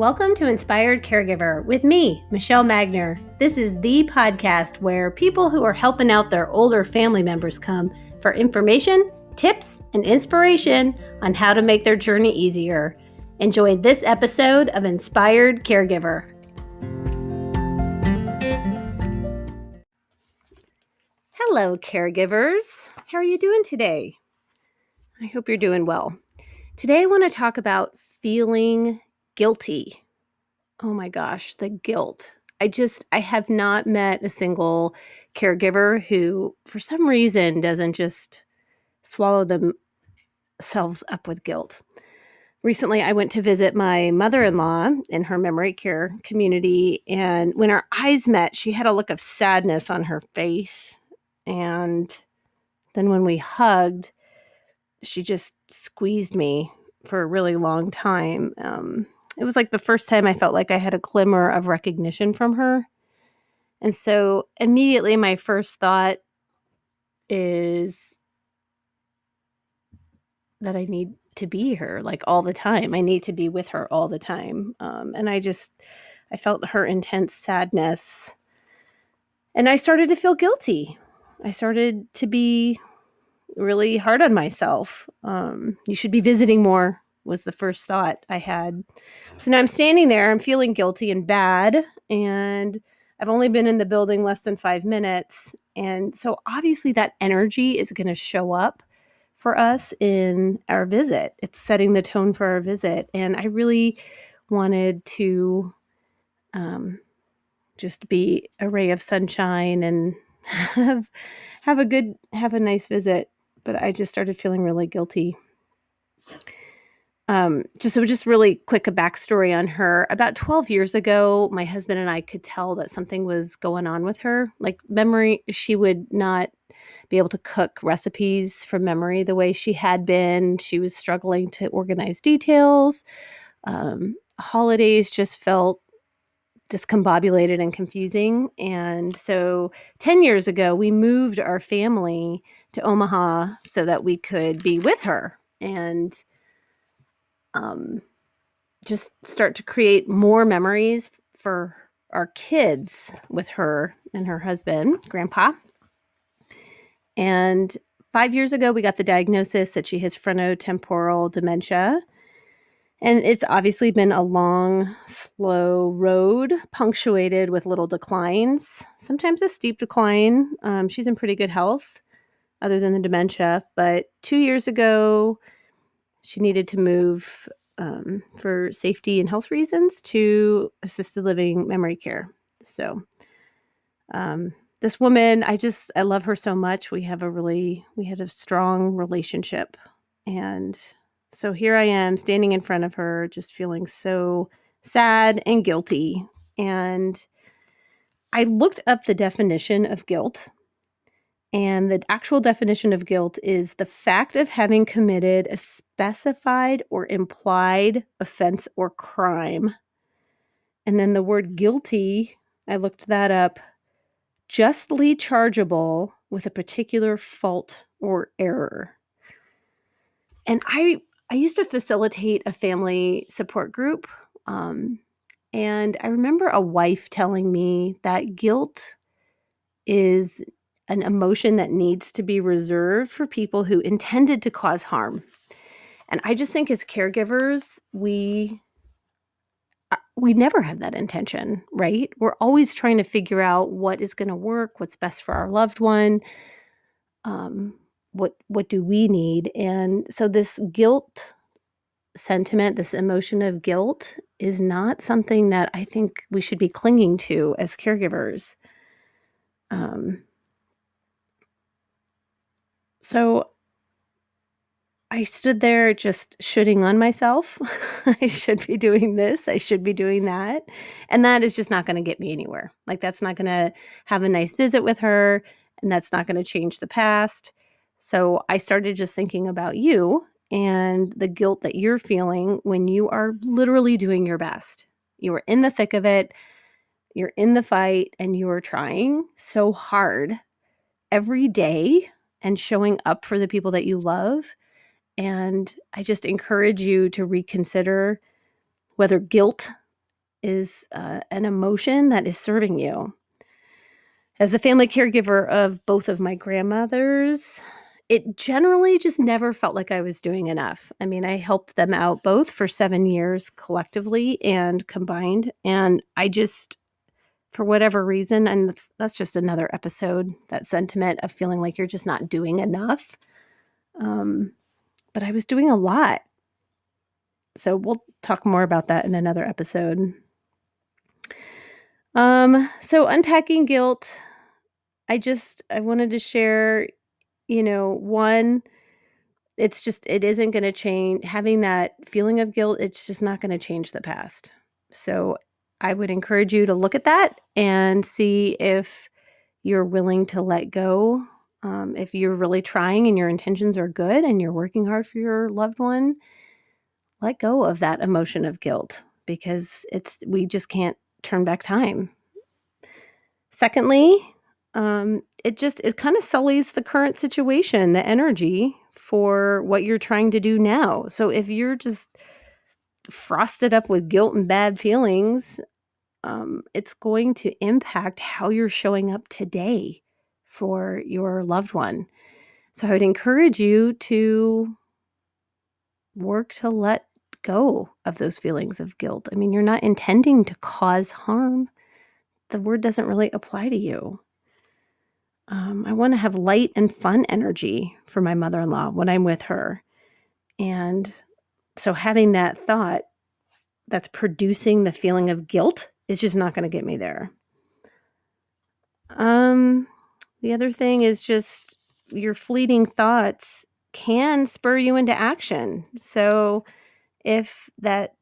Welcome to Inspired Caregiver with me, Michelle Magner. This is the podcast where people who are helping out their older family members come for information, tips, and inspiration on how to make their journey easier. Enjoy this episode of Inspired Caregiver. Hello, caregivers. How are you doing today? I hope you're doing well. Today I want to talk about feeling guilty. Oh my gosh, the guilt. I have not met a single caregiver who, for some reason, doesn't just swallow themselves up with guilt. Recently, I went to visit my mother-in-law in her memory care community, and when our eyes met, she had a look of sadness on her face. And then when we hugged, she just squeezed me for a really long time. It was like the first time I felt like I had a glimmer of recognition from her. And so immediately my first thought is that I need to be her like all the time. I need to be with her all the time. And I felt her intense sadness. And I started to feel guilty. I started to be really hard on myself. You should be visiting more was the first thought I had. So now I'm standing there, I'm feeling guilty and bad, and I've only been in the building less than 5 minutes. And so obviously that energy is going to show up for us in our visit. It's setting the tone for our visit. And I really wanted to just be a ray of sunshine and have a nice visit. But I just started feeling really guilty. Just really quick a backstory on her. About 12 years ago, my husband and I could tell that something was going on with her. Like memory, she would not be able to cook recipes from memory the way she had been. She was struggling to organize details. Holidays just felt discombobulated and confusing. And so 10 years ago, we moved our family to Omaha so that we could be with her and just start to create more memories for our kids with her and her husband, Grandpa. And 5 years ago, we got the diagnosis that she has frontotemporal dementia. And it's obviously been a long, slow road, punctuated with little declines, sometimes a steep decline. She's in pretty good health, other than the dementia. But 2 years ago, she needed to move for safety and health reasons to assisted living memory care. So this woman, I love her so much. We had a strong relationship. And so here I am standing in front of her, just feeling so sad and guilty. And I looked up the definition of guilt. And the actual definition of guilt is the fact of having committed a specified or implied offense or crime. And then the word guilty, I looked that up, justly chargeable with a particular fault or error. And I used to facilitate a family support group. And I remember a wife telling me that guilt is an emotion that needs to be reserved for people who intended to cause harm. And I just think as caregivers, we never have that intention, right? We're always trying to figure out what is going to work, what's best for our loved one, what do we need? And so this guilt sentiment, this emotion of guilt is not something that I think we should be clinging to as caregivers. So I stood there just shooting on myself. I should be doing this. I should be doing that. And that is just not going to get me anywhere. Like that's not going to have a nice visit with her. And that's not going to change the past. So I started just thinking about you and the guilt that you're feeling when you are literally doing your best. You are in the thick of it. You're in the fight and you are trying so hard every day and showing up for the people that you love. And I just encourage you to reconsider whether guilt is an emotion that is serving you. As the family caregiver of both of my grandmothers, it generally just never felt like I was doing enough. I mean, I helped them out both for 7 years collectively and combined, and I just for whatever reason, and that's just another episode, that sentiment of feeling like you're just not doing enough, um, but I was doing a lot. So we'll talk more about that in another episode. So unpacking guilt, I wanted to share, one, it isn't going to change having that feeling of guilt. It's just not going to change the past. So I would encourage you to look at that and see if you're willing to let go. If you're really trying and your intentions are good and you're working hard for your loved one, let go of that emotion of guilt because we just can't turn back time. Secondly, it kind of sullies the current situation, the energy for what you're trying to do now. So if you're just frosted up with guilt and bad feelings, it's going to impact how you're showing up today for your loved one. So I would encourage you to work to let go of those feelings of guilt. I mean, you're not intending to cause harm. The word doesn't really apply to you. I want to have light and fun energy for my mother-in-law when I'm with her. And so having that thought that's producing the feeling of guilt is just not going to get me there. The other thing is just your fleeting thoughts can spur you into action. So if that,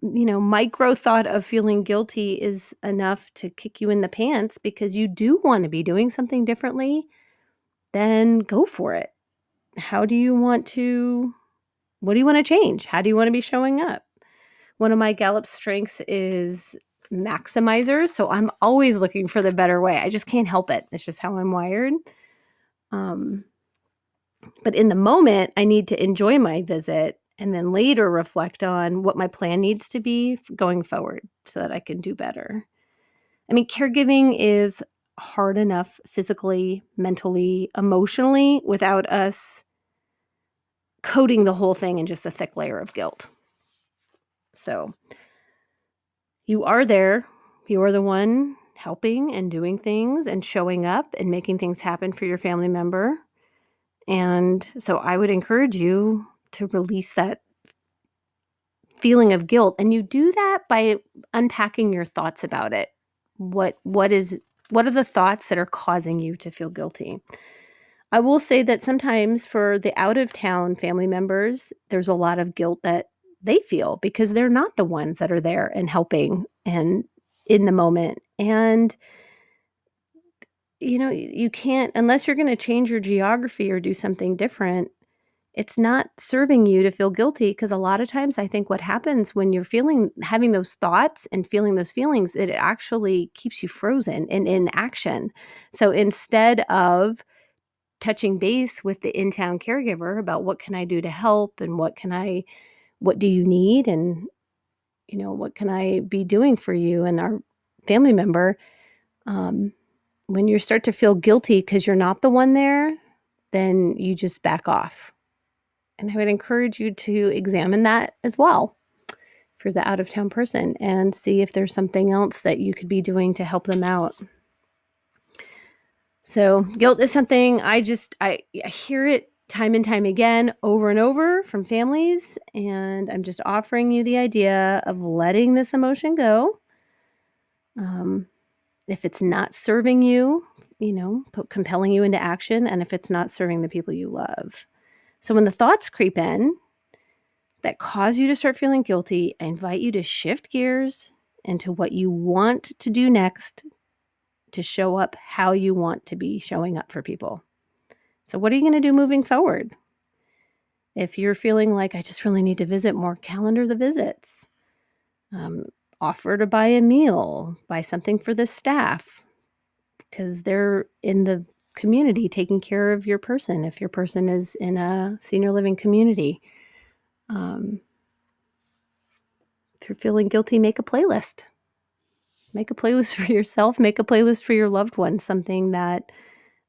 micro thought of feeling guilty is enough to kick you in the pants because you do want to be doing something differently, then go for it. What do you want to change? How do you want to be showing up? One of my Gallup strengths is maximizer. So I'm always looking for the better way. I just can't help it. It's just how I'm wired. But in the moment, I need to enjoy my visit and then later reflect on what my plan needs to be going forward so that I can do better. I mean, caregiving is hard enough physically, mentally, emotionally without us coating the whole thing in just a thick layer of guilt. So you are there. You are the one helping and doing things and showing up and making things happen for your family member. And so I would encourage you to release that feeling of guilt. And you do that by unpacking your thoughts about it. What are the thoughts that are causing you to feel guilty? I will say that sometimes for the out-of-town family members, there's a lot of guilt that they feel because they're not the ones that are there and helping and in the moment. And, you can't, unless you're going to change your geography or do something different, it's not serving you to feel guilty because a lot of times I think what happens when you're having those thoughts and feeling those feelings, it actually keeps you frozen and in action. So instead of touching base with the in-town caregiver about what can I do to help and what do you need and, what can I be doing for you and our family member, when you start to feel guilty because you're not the one there, then you just back off. And I would encourage you to examine that as well for the out-of-town person and see if there's something else that you could be doing to help them out. So guilt is something I hear it time and time again, over and over from families. And I'm just offering you the idea of letting this emotion go. If it's not serving you, compelling you into action, and if it's not serving the people you love. So when the thoughts creep in that cause you to start feeling guilty, I invite you to shift gears into what you want to do next to show up how you want to be showing up for people. So what are you going to do moving forward? If you're feeling like I just really need to visit more, calendar the visits. Offer to buy a meal, buy something for the staff because they're in the community taking care of your person if your person is in a senior living community. If you're feeling guilty, make a playlist. Make a playlist for yourself. Make a playlist for your loved one, something that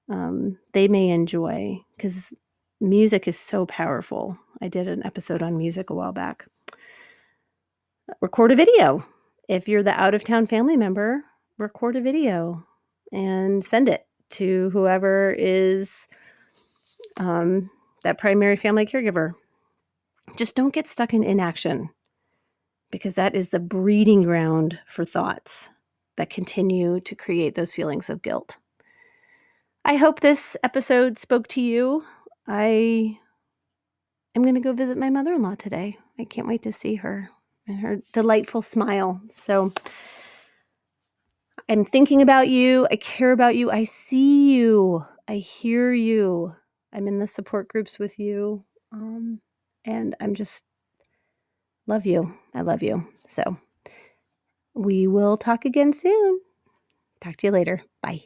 they may enjoy, because music is so powerful. I did an episode on music a while back. Record a video. If you're the out-of-town family member, record a video and send it to whoever is that primary family caregiver. Just don't get stuck in inaction, because that is the breeding ground for thoughts that continue to create those feelings of guilt. I hope this episode spoke to you. I am going to go visit my mother-in-law today. I can't wait to see her and her delightful smile. So I'm thinking about you. I care about you. I see you. I hear you. I'm in the support groups with you. And I'm just love you. I love you. So we will talk again soon. Talk to you later. Bye.